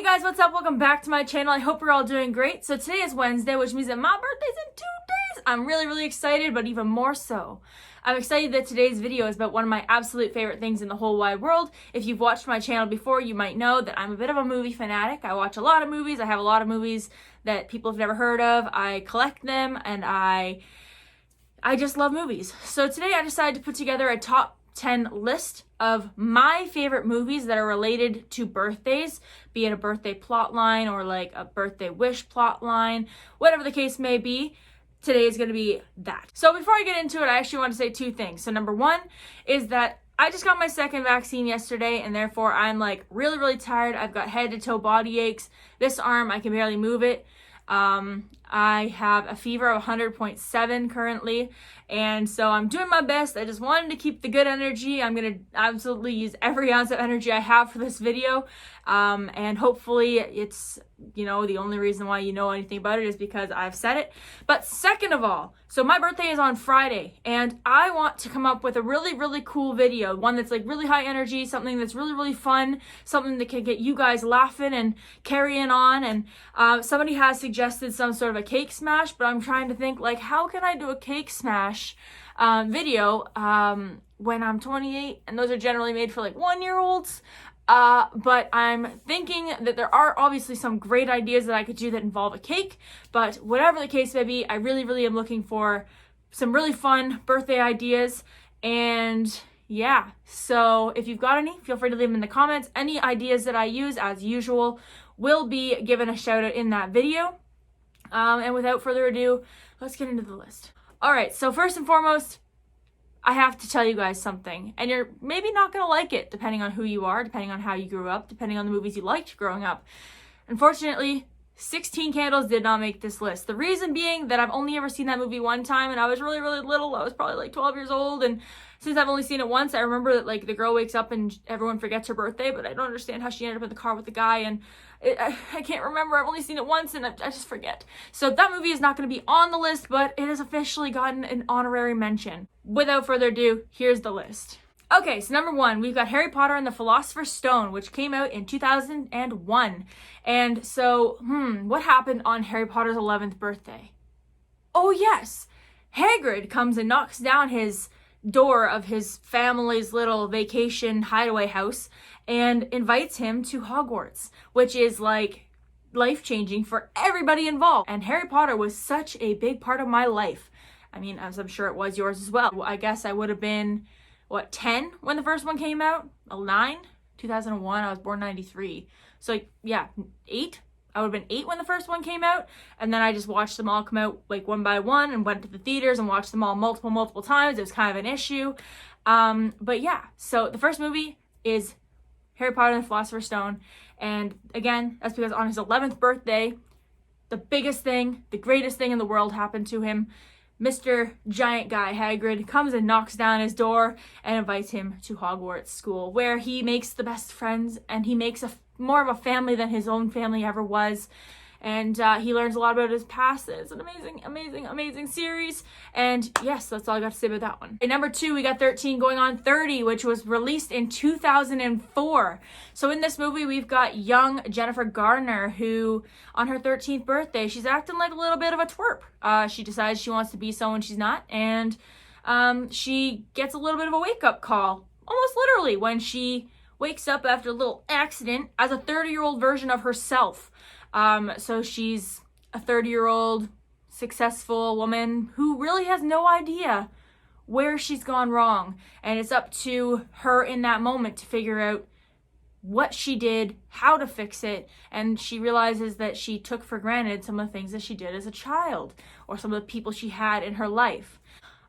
Hey guys, what's up? Welcome back to my channel. I hope you're all doing great. So today is Wednesday, which means that my birthday's in 2 days. I'm really excited, but even more so, I'm excited that today's video is about one of my absolute favorite things in the whole wide world. If you've watched my channel before, you might know that I'm a bit of a movie fanatic. I watch a lot of movies. I have a lot of movies that people have never heard of. I collect them, and I just love movies. So today I decided to put together a top 10 list of my favorite movies that are related to birthdays, be it a birthday plot line or like a birthday wish plot line, whatever the case may be. Today is going to be that. So before I get into it, I actually want to say two things. So number one is that I just got my second vaccine yesterday, and therefore I'm like really tired. I've got head to toe body aches. This arm, I can barely move it. I have a fever of 100.7 currently, and so I'm doing my best. I just wanted to keep the good energy. I'm going to absolutely use every ounce of energy I have for this video, and hopefully it's, the only reason why you know anything about it is because I've said it. But second of all, so my birthday is on Friday, and I want to come up with a really cool video, one that's like really high energy, something that's really fun, something that can get you guys laughing and carrying on. And somebody has suggested some sort of a cake smash, but I'm trying to think, like, how can I do a cake smash video when I'm 28, and those are generally made for like 1-year-olds. But I'm thinking that there are obviously some great ideas that I could do that involve a cake, but whatever the case may be, I really am looking for some really fun birthday ideas. And yeah, so if you've got any, feel free to leave them in the comments. Any ideas that I use, as usual, will be given a shout out in that video. And without further ado, let's get into the list. All right, so first and foremost, I have to tell you guys something, and you're maybe not going to like it, depending on who you are, depending on how you grew up, depending on the movies you liked growing up. Unfortunately, 16 Candles did not make this list. The reason being that I've only ever seen that movie one time, and I was really little. I was probably like 12 years old, and since I've only seen it once, I remember that like the girl wakes up and everyone forgets her birthday, but I don't understand how she ended up in the car with the guy, and I can't remember. I've only seen it once, and I just forget. So that movie is not going to be on the list, but it has officially gotten an honorary mention. Without further ado, here's the list. Okay, so number one, we've got Harry Potter and the Philosopher's Stone, which came out in 2001. And so, what happened on Harry Potter's 11th birthday? Oh yes, Hagrid comes and knocks down his door of his family's little vacation hideaway house and invites him to Hogwarts, which is like life-changing for everybody involved. And Harry Potter was such a big part of my life. I mean, as I'm sure it was yours as well. I guess I would have been, 10 when the first one came out? 9? 2001, I was born 93. So yeah, 8? I would have been 8 when the first one came out, and then I just watched them all come out like one by one and went to the theaters and watched them all multiple times. It was kind of an issue. But yeah, so the first movie is Harry Potter and the Philosopher's Stone, and again, that's because on his 11th birthday, the biggest thing, the greatest thing in the world happened to him. Mr. Giant Guy Hagrid comes and knocks down his door and invites him to Hogwarts School, where he makes the best friends, and he makes more of a family than his own family ever was. And he learns a lot about his past. It's an amazing series. And yes, that's all I got to say about that one. At number 2, we got 13 going on 30, which was released in 2004. So in this movie, we've got young Jennifer Garner, who on her 13th birthday, she's acting like a little bit of a twerp. She decides she wants to be someone she's not. And she gets a little bit of a wake-up call, almost literally, when she wakes up after a little accident as a 30-year-old version of herself. So she's a 30-year-old successful woman who really has no idea where she's gone wrong. And it's up to her in that moment to figure out what she did, how to fix it. And she realizes that she took for granted some of the things that she did as a child, or some of the people she had in her life.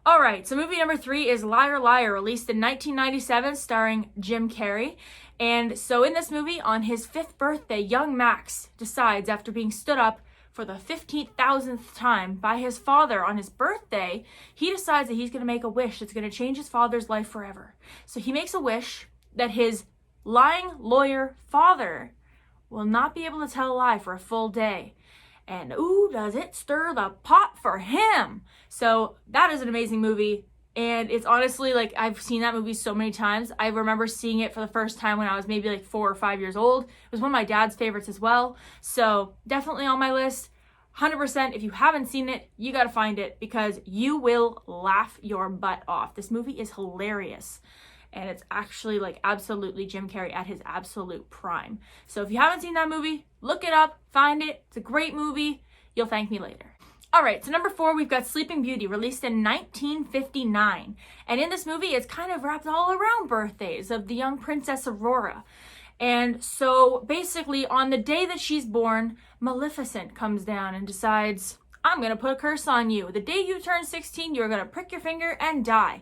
All right, so movie number 3 is Liar Liar, released in 1997, starring Jim Carrey. And so in this movie, on his 5th birthday, young Max decides, after being stood up for the 15,000th time by his father on his birthday, he decides that he's going to make a wish that's going to change his father's life forever. So he makes a wish that his lying lawyer father will not be able to tell a lie for a full day. And ooh, does it stir the pot for him. So that is an amazing movie. And it's honestly, like, I've seen that movie so many times. I remember seeing it for the first time when I was maybe like 4 or 5 years old. It was one of my dad's favorites as well. So definitely on my list. 100%, if you haven't seen it, you gotta find it because you will laugh your butt off. This movie is hilarious. And it's actually like absolutely Jim Carrey at his absolute prime. So if you haven't seen that movie, look it up, find it. It's a great movie. You'll thank me later. All right, so number 4, we've got Sleeping Beauty, released in 1959. And in this movie, it's kind of wrapped all around birthdays of the young Princess Aurora. And so basically on the day that she's born, Maleficent comes down and decides, I'm gonna put a curse on you. The day you turn 16, you're gonna prick your finger and die.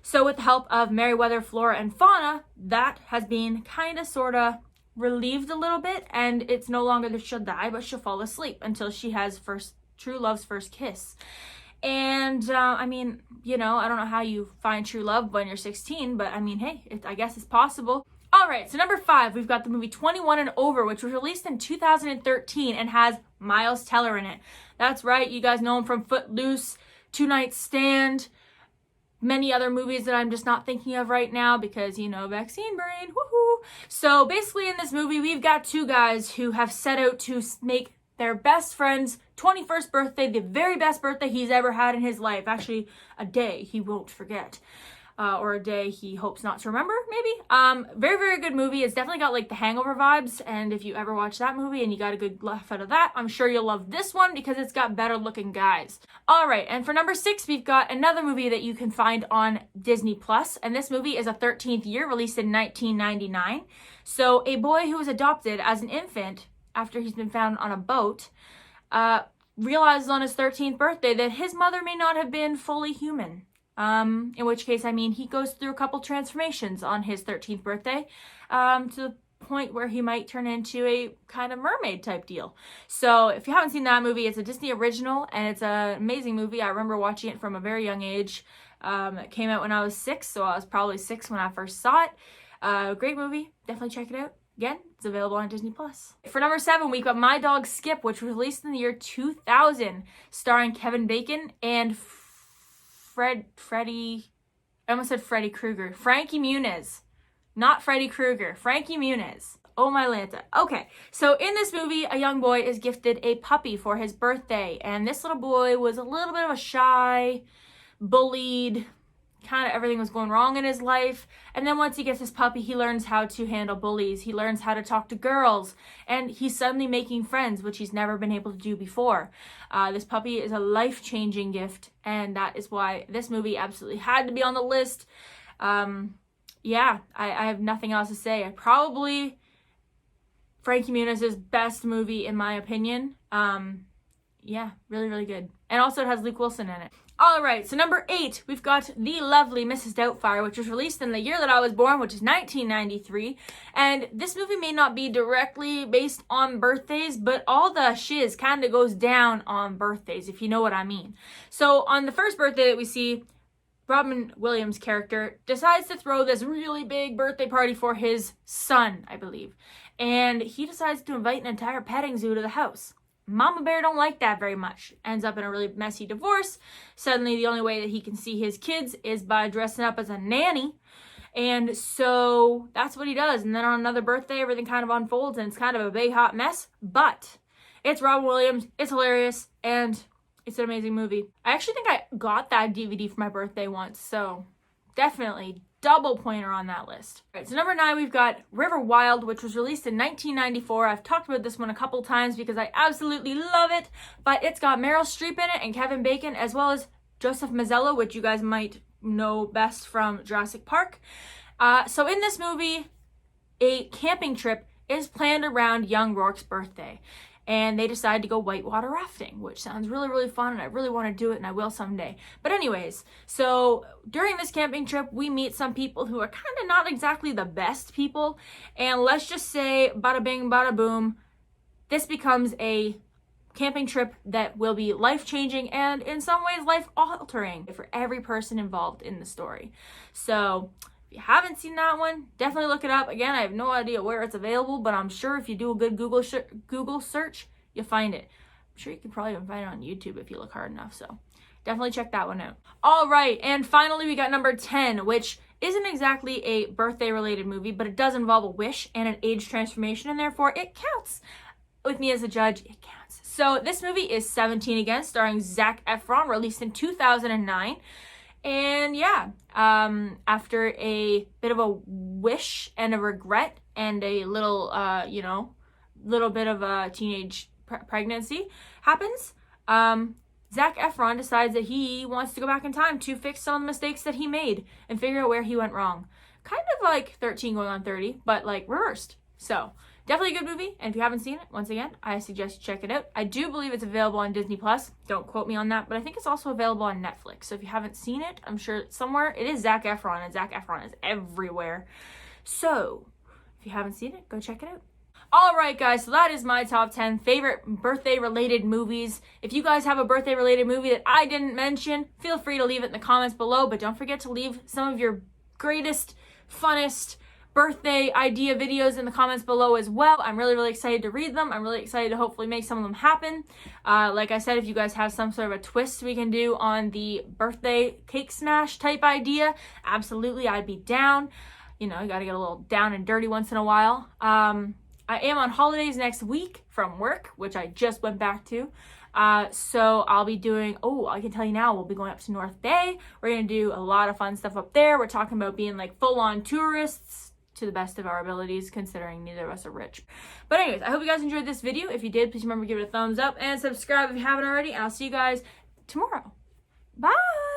So with the help of Merryweather, Flora, and Fauna, that has been kind of sort of relieved a little bit, and it's no longer that she'll die, but she'll fall asleep until she has true love's first kiss. And I mean, you know, I don't know how you find true love when you're 16, but I mean, hey, I guess it's possible. All right, so number 5, we've got the movie 21 and Over, which was released in 2013 and has Miles Teller in it. That's right, you guys know him from Footloose, Two Night Stand, many other movies that I'm just not thinking of right now because, you know, vaccine brain, woohoo. So basically in this movie, we've got 2 guys who have set out to make their best friend's 21st birthday the very best birthday he's ever had in his life. Actually, a day he won't forget. Or a day he hopes not to remember, maybe. Very, very good movie. It's definitely got like the Hangover vibes. And if you ever watch that movie and you got a good laugh out of that, I'm sure you'll love this one because it's got better looking guys. All right, and for number 6, we've got another movie that you can find on Disney Plus. And this movie is a 13th Year, released in 1999. So a boy who was adopted as an infant after he's been found on a boat, realizes on his 13th birthday that his mother may not have been fully human. In which case, I mean, he goes through a couple transformations on his 13th birthday, to the point where he might turn into a kind of mermaid type deal. So if you haven't seen that movie, it's a Disney original and it's an amazing movie. I remember watching it from a very young age. It came out when I was 6, so I was probably 6 when I first saw it. Great movie. Definitely check it out. Again, it's available on Disney Plus. For number 7, we've got My Dog Skip, which was released in the year 2000, starring Kevin Bacon and Freddie, I almost said Freddy Krueger. Frankie Muniz. Not Freddy Krueger. Frankie Muniz. Oh my Lanta. Okay, so in this movie, a young boy is gifted a puppy for his birthday. And this little boy was a little bit of a shy, bullied, kind of everything was going wrong in his life. And then once he gets his puppy, he learns how to handle bullies. He learns how to talk to girls. And he's suddenly making friends, which he's never been able to do before. This puppy is a life-changing gift. And that is why this movie absolutely had to be on the list. Yeah, I have nothing else to say. Probably Frankie Muniz's best movie, in my opinion. Yeah, really, really good. And also it has Luke Wilson in it. All right, so number 8, we've got The Lovely Mrs Doubtfire, which was released in the year that I was born, which is 1993. And this movie may not be directly based on birthdays, but all the shiz kind of goes down on birthdays, if you know what I mean. So on the first birthday that we see, Robin Williams' character decides to throw this really big birthday party for his son, I believe. And he decides to invite an entire petting zoo to the house. Mama Bear don't like that very much. Ends up in a really messy divorce. Suddenly the only way that he can see his kids is by dressing up as a nanny. And so that's what he does. And then on another birthday, everything kind of unfolds and it's kind of a big hot mess. But it's Robin Williams. It's hilarious. And it's an amazing movie. I actually think I got that DVD for my birthday once. So definitely double pointer on that list. All right, so number 9, we've got River Wild, which was released in 1994. I've talked about this one a couple times because I absolutely love it, but it's got Meryl Streep in it and Kevin Bacon, as well as Joseph Mazzello, which you guys might know best from Jurassic Park. So in this movie, a camping trip is planned around young Rourke's birthday. And they decide to go whitewater rafting, which sounds really, really fun, and I really want to do it, and I will someday. But anyways, so during this camping trip, we meet some people who are kind of not exactly the best people. And let's just say, bada bing, bada boom, this becomes a camping trip that will be life-changing and in some ways life-altering for every person involved in the story. So if you haven't seen that one, definitely look it up. Again, I have no idea where it's available, but I'm sure if you do a good Google search, you'll find it. I'm sure you can probably even find it on YouTube if you look hard enough. So definitely check that one out. All right, and finally we got number 10, which isn't exactly a birthday related movie, but it does involve a wish and an age transformation, and therefore it counts. With me as a judge, it counts. So this movie is 17 Again, starring Zac Efron, released in 2009. And yeah, after a bit of a wish and a regret and a little, little bit of a teenage pregnancy happens, Zac Efron decides that he wants to go back in time to fix some of the mistakes that he made and figure out where he went wrong. Kind of like 13 going on 30, but like reversed. So definitely a good movie, and if you haven't seen it, once again, I suggest you check it out. I do believe it's available on Disney+. Don't quote me on that, but I think it's also available on Netflix. So if you haven't seen it, I'm sure somewhere it is Zac Efron, and Zac Efron is everywhere. So if you haven't seen it, go check it out. Alright guys, so that is my top 10 favorite birthday related movies. If you guys have a birthday related movie that I didn't mention, feel free to leave it in the comments below, but don't forget to leave some of your greatest, funnest birthday idea videos in the comments below as well. I'm really excited to read them. I'm really excited to hopefully make some of them happen. Like I said, if you guys have some sort of a twist we can do on the birthday cake smash type idea, absolutely, I'd be down. You know, you gotta get a little down and dirty once in a while. I am on holidays next week from work, which I just went back to. So I'll be doing, I can tell you now, we'll be going up to North Bay. We're going to do a lot of fun stuff up there. We're talking about being like full-on tourists to the best of our abilities, considering neither of us are rich. But anyways, I hope you guys enjoyed this video. If you did, please remember to give it a thumbs up and subscribe if you haven't already. And I'll see you guys tomorrow. Bye!